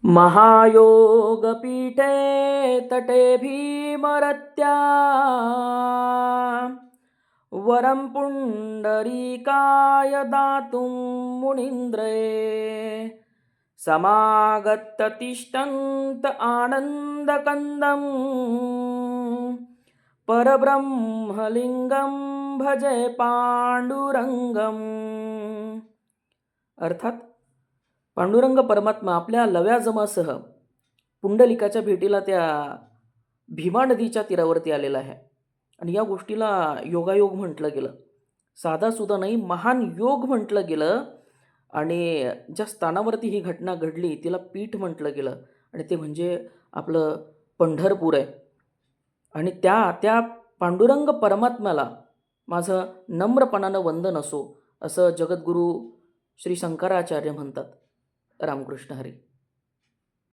महायोगपीठे तटे भीमरत्या वरं पुण्डरीकाय दातुं मुनीन्द्रे समागत्य तिष्ठन्त आनन्दकन्दं परब्रह्मलिंगं भजे पांडुरंगम. अर्थात पांडुरंग परमात्मा आपल्या लव्याजमासह पुंडलिकाच्या भेटीला त्या भीमा नदीच्या तीरावरती आलेला आहे. आणि या गोष्टीला योगायोग म्हटलं गेलं, साधासुद्धा नाही, महान योग म्हटलं गेलं. आणि ज्या स्थानावरती ही घटना घडली तिला पीठ म्हटलं गेलं, आणि ते म्हणजे आपलं पंढरपूर आहे. आणि त्या त्या पांडुरंग परमात्म्याला माझं नम्रपणानं वंदन असो, असं जगद्गुरू श्री शंकराचार्य म्हणतात. रामकृष्ण हरी.